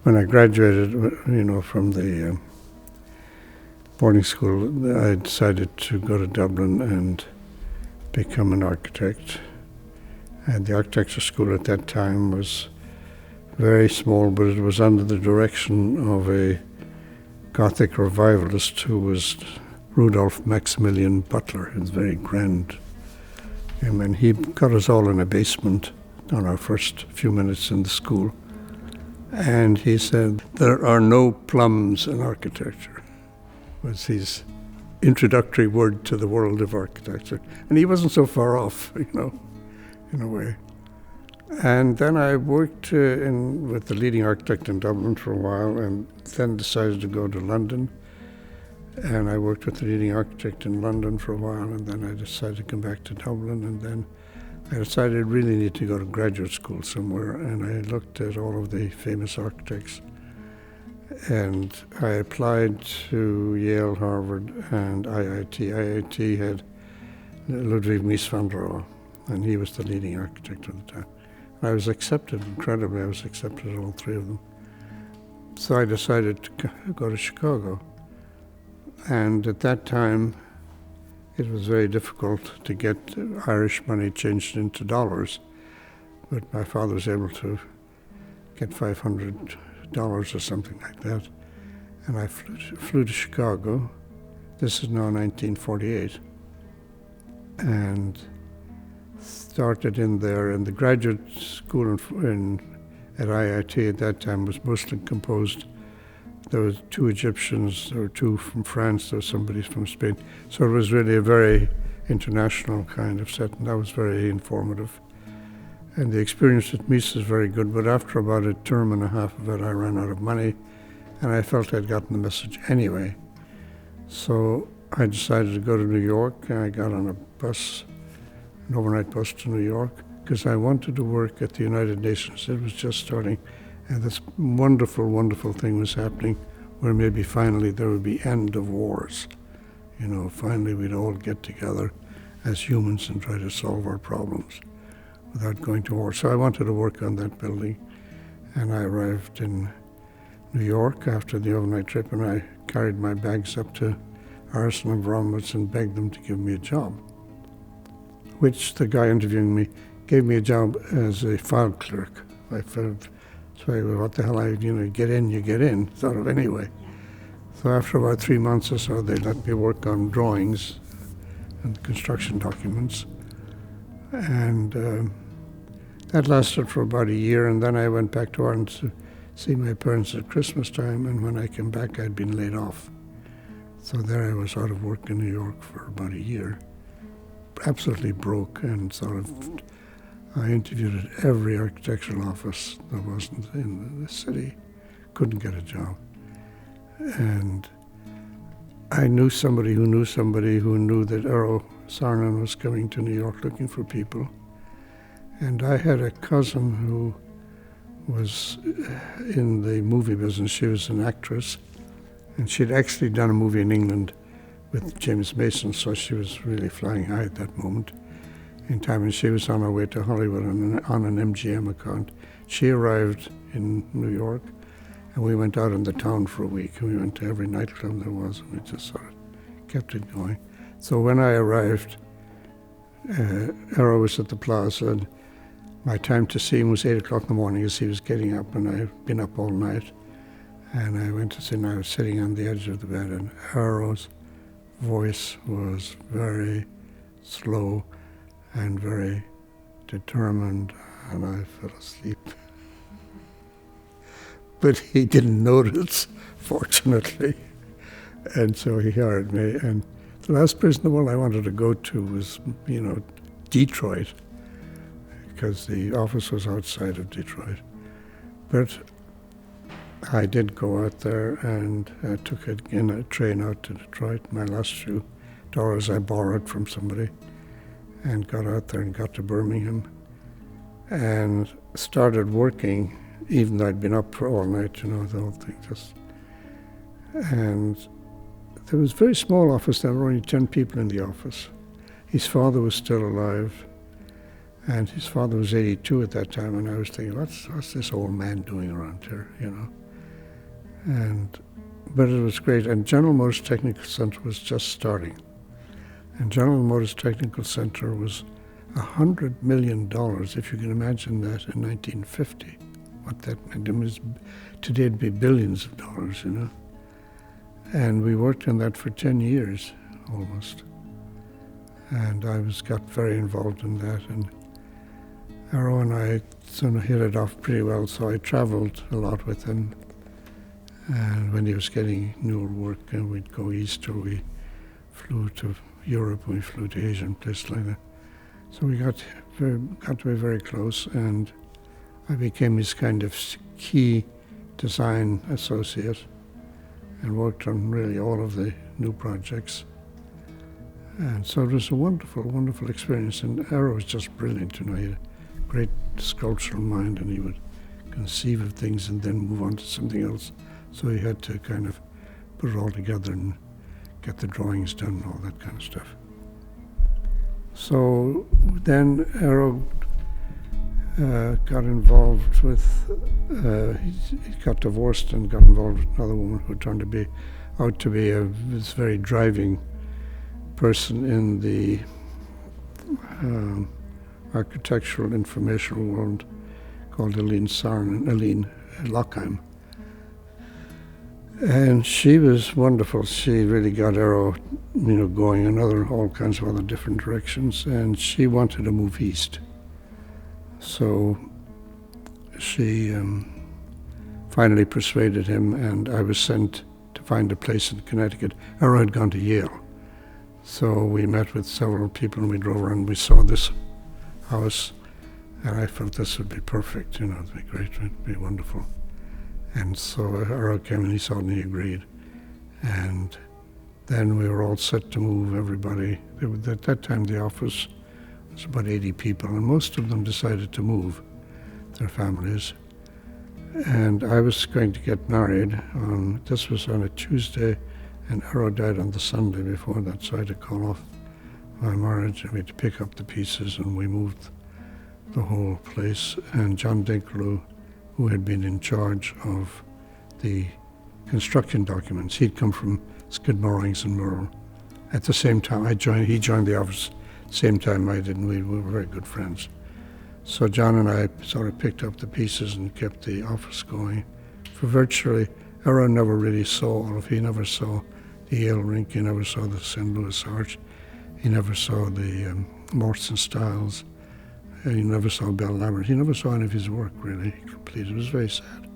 when I graduated, from the boarding school, I decided to go to Dublin and become an architect. And the architecture school at that time was very small, but it was under the direction of a Gothic revivalist who was Rudolf Maximilian Butler. He was very grand. And he got us all in a basement on our first few minutes in the school. And he said, "There are no plums in architecture," was his introductory word to the world of architecture. And he wasn't so far off, in a way. And then I worked with the leading architect in Dublin for a while, and then decided to go to London. And I worked with the leading architect in London for a while, and then I decided to come back to Dublin, and then I decided I really need to go to graduate school somewhere, and I looked at all of the famous architects. And I applied to Yale, Harvard, and IIT. IIT had Ludwig Mies van der Rohe, and he was the leading architect at the time. I was accepted, incredibly, I was accepted at all three of them. So I decided to go to Chicago. And at that time, it was very difficult to get Irish money changed into dollars. But my father was able to get $500 or something like that. And I flew to Chicago. This is now 1948. And started in there, and the graduate school at IIT at that time was mostly composed. There were 2 Egyptians, there were 2 from France, there was somebody from Spain. So it was really a very international kind of set, and that was very informative. And the experience at Mies was very good, but after about a term and a half of it, I ran out of money, and I felt I'd gotten the message anyway. So I decided to go to New York, and I got on a bus, an overnight bus to New York, because I wanted to work at the United Nations. It was just starting, and this wonderful, wonderful thing was happening where maybe finally there would be end of wars. Finally we'd all get together as humans and try to solve our problems without going to war. So I wanted to work on that building, and I arrived in New York after the overnight trip, and I carried my bags up to Arsenal and Bromwich and begged them to give me a job, which the guy interviewing me gave me a job as a file clerk. I felt, what the hell, you get in, sort of anyway. So after about 3 months or so, they let me work on drawings and construction documents. And that lasted for about a year, and then I went back to Ireland to see my parents at Christmas time, and when I came back, I'd been laid off. So there I was out of work in New York for about a year. Absolutely broke, and I interviewed at every architectural office that wasn't in the city, couldn't get a job. And I knew somebody who knew somebody who knew that Eero Saarinen was coming to New York looking for people. And I had a cousin who was in the movie business. She was an actress, and she'd actually done a movie in England with James Mason, so she was really flying high at that moment in time, and she was on her way to Hollywood on an MGM account. She arrived in New York, and we went out in the town for a week, and we went to every nightclub there was, and we just sort of kept it going. So when I arrived, Eero was at the plaza, and my time to see him was 8 o'clock in the morning as he was getting up, and I'd been up all night. And I went to see him, and I was sitting on the edge of the bed, and Eero's voice was very slow and very determined, and I fell asleep. But he didn't notice, fortunately, and so he hired me. And the last place in the world I wanted to go to was, Detroit, because the office was outside of Detroit. But I did go out there, and I took a train out to Detroit. My last few dollars I borrowed from somebody, and got out there and got to Birmingham and started working, even though I'd been up for all night, the whole thing just. And there was a very small office. There were only 10 people in the office. His father was still alive, and his father was 82 at that time, and I was thinking, what's this old man doing around here, But it was great. And General Motors Technical Center was just starting. And General Motors Technical Center was $100 million, if you can imagine that, in 1950. What that meant. It was, today it'd be billions of dollars, you know. And we worked on that for 10 years, almost. And I got very involved in that. And Eero and I sort of hit it off pretty well, so I traveled a lot with him. And when he was getting newer work, and we'd go east, or we flew to Europe, we flew to Asia, and places like that. So we got to be very close, and I became his kind of key design associate and worked on really all of the new projects. And so it was a wonderful, wonderful experience. And Eero was just brilliant, you know. He had a great sculptural mind, and he would conceive of things and then move on to something else. So he had to kind of put it all together and get the drawings done and all that kind of stuff. So then Eero got involved with, he got divorced and got involved with another woman who turned out to be this very driving person in the architectural informational world, called Eero Saarinen, Eero Lockheim. And she was wonderful. She really got Eero, you know, going in all kinds of other different directions, and she wanted to move east. So she finally persuaded him, and I was sent to find a place in Connecticut. Eero had gone to Yale. So we met with several people, and we drove around, and we saw this house, and I felt this would be perfect, you know, it'd be great, it'd be wonderful. And so Eero came and he saw it and he agreed. And then we were all set to move, everybody. At that time the office was about 80 people, and most of them decided to move their families. And I was going to get married this was on a Tuesday, and Eero died on the Sunday before that, so I had to call off my marriage, and we had to pick up the pieces, and we moved the whole place. And John Dinkeloo, who had been in charge of the construction documents, he'd come from Skidmorings and Murrell. At the same time, he joined the office at the same time I did, and we were very good friends. So John and I sort of picked up the pieces and kept the office going. For virtually, Eero never really saw, he never saw the Yale rink, he never saw the St. Louis Arch, he never saw the Morton Styles, he never saw Bell Labyrinth, he never saw any of his work really completed. It was very sad.